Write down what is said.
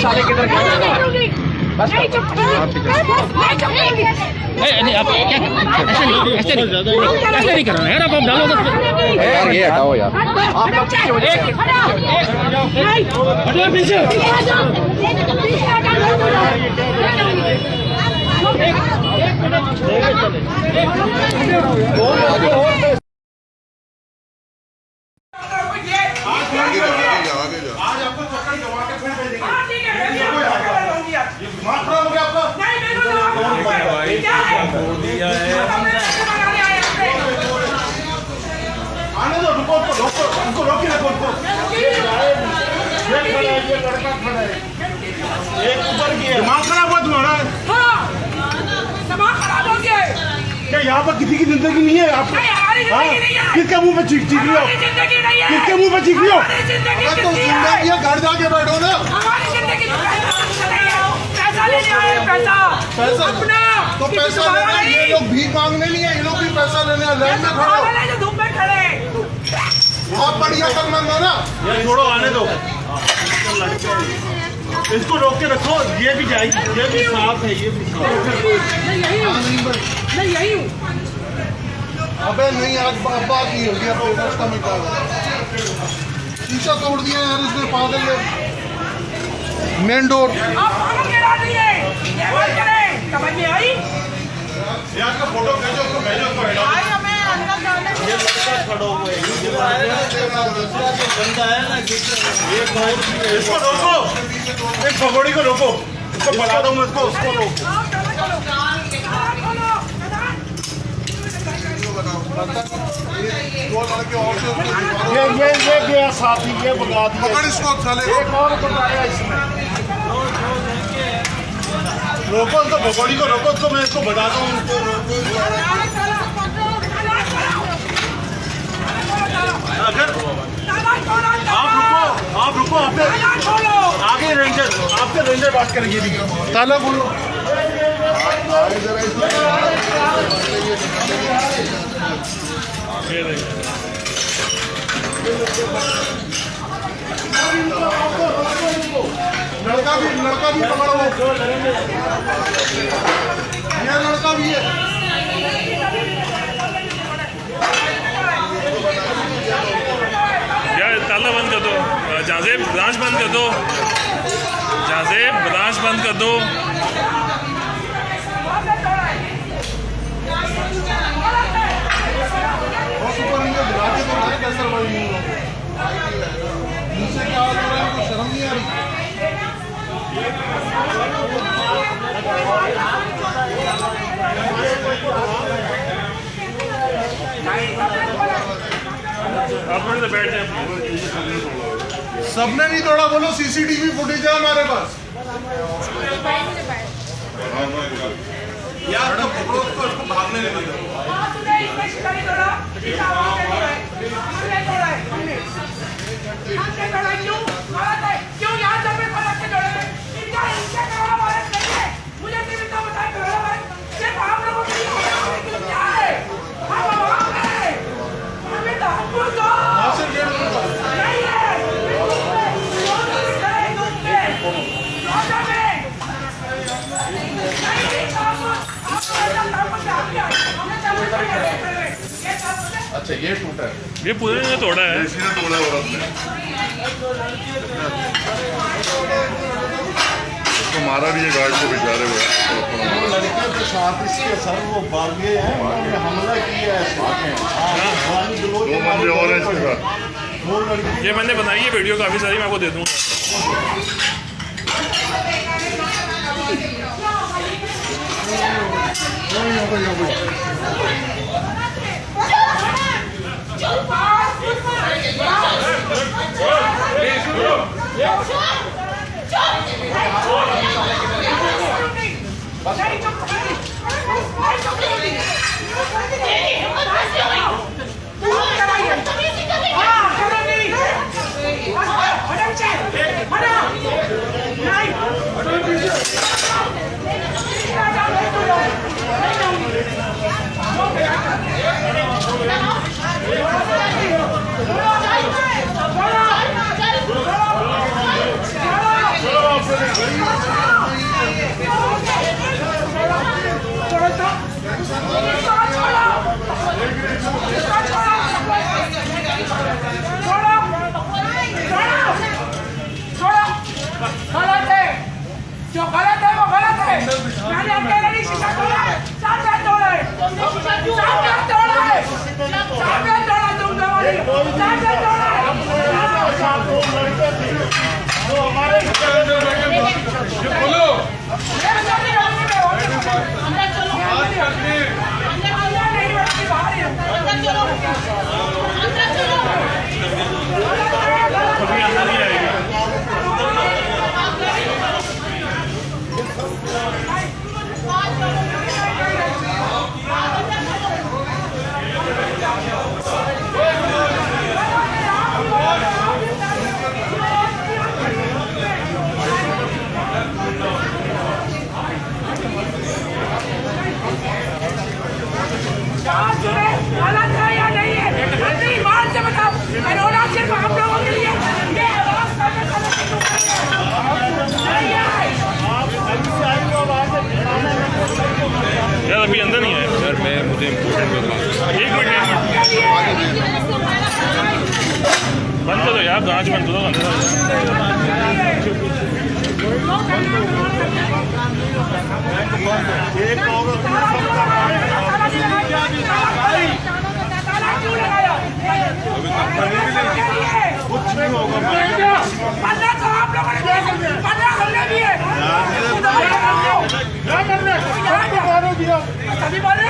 साले किधर गए? बस नहीं आप क्या ऐसे नहीं कर रहे यार, आप डालो यार, ये हटाओ यार, आप लोग पीछे हो जाइए, हटो पीछे। आज आपको चक्कर जमा के फिर भेजेंगे। दिमाग खराब हो गया आपका? नहीं मेरे को क्या है? आने दो, रुको उनको रोकिए ना, उनको ये खड़ा है, ये लड़का खड़ा है, एक ऊपर की है। दिमाग खराब हुआ तुम्हारा? हाँ दिमाग खराब हो गया। क्या यहाँ पर किसी की जिंदगी नहीं है? आप किसके मुंह पे चीख रही हो? किसके मुंह पे चीख रही हो? तो जिंदगी है, घर जाके बैठो ना। हमारी जिंदगी पैसा लेने आए, पैसा अपना तो पैसा लेना। ये लोग भीख मांगने नहीं है, ये लोग भी पैसा लेने आए। लाइन में खड़े हो, धूप में खड़े, बहुत बढ़िया कर मांगो ना। ये छोड़ो, आने दो, इसको रोक के रखो। ये भी जाएगी, ये भी साफ है, ये भी साफ है। मैं यही हूँ। अबे नहीं, आज बात ही होगी, अब रास्ता में क्या शीशा तोड़ दिया यार इसने, पागल है। मेन डोर फोटो भेजो, उसको भेजो, उसको भेजो। ये लड़का खड़ा हुआ है, इसको रोको, एक भगोड़ी को रोको, उसको बता दो मैं, उसको रोको। ये गया साथी, ये भगा दिया, इसको एक और बताया इसमें। रोको उसको, भगोड़ी को रोको, उसको मैं इसको बताता हूँ। अगर आप रुको, आगे रेंजर, आपके रेंजर बात करेंगे। ताला बोलो, लड़का भी पकड़ो, ये लड़का भी है। यार ताला बंद कर दो, जाजेब ब्रांच बंद कर दो, जाजेब ब्रांच बंद कर दो। शर्म नहीं आ रही? आप बैठ जाए। सबने नहीं तोड़ा, बोलो सीसीटीवी फुटेज है हमारे पास। यार तो पकड़ो उसको, भागने लगे। क्यों यहाँ से मुझे सिर्फ आप लोगों के लिए क्या है? अच्छा ये टूटा है, ये पूरे ने तोड़ा है, इसी ने तोड़ा है। उसको मारा भी है गार्ड को बेचारे हुए। लड़के के साथ इसके सर वो भागे हैं, उन्होंने हमला किया है। दो बंदे और हैं इसके साथ। ये मैंने बनाई है वीडियो काफ़ी सारी, मैं आपको दे दूँगा। जो गलत है वो गलत है। मैंने अकेले नहीं शीशा तोड़ा है, सामने तोड़ा है, सामने तोड़ा है, सामने तोड़ा तुम दोनों ने, सामने तोड़ा है। जो हमारे बोलो अभी अंदर नहीं आएगी। गलत है या नहीं है? अपनी ईमान से बताओ। अरोड़ा सिर्फ आप लोगों के लिए ये आवाज करने का नहीं है। यार अभी अंदर नहीं आए सर। मैं मुझे एक मिनट बंद करो यार, जांच बंद करो। अंदर कुछ नहीं होगा। पन्ना तो आप लोगों ने दिया, पन्ना हमने भी है। क्या करने? सभी बोले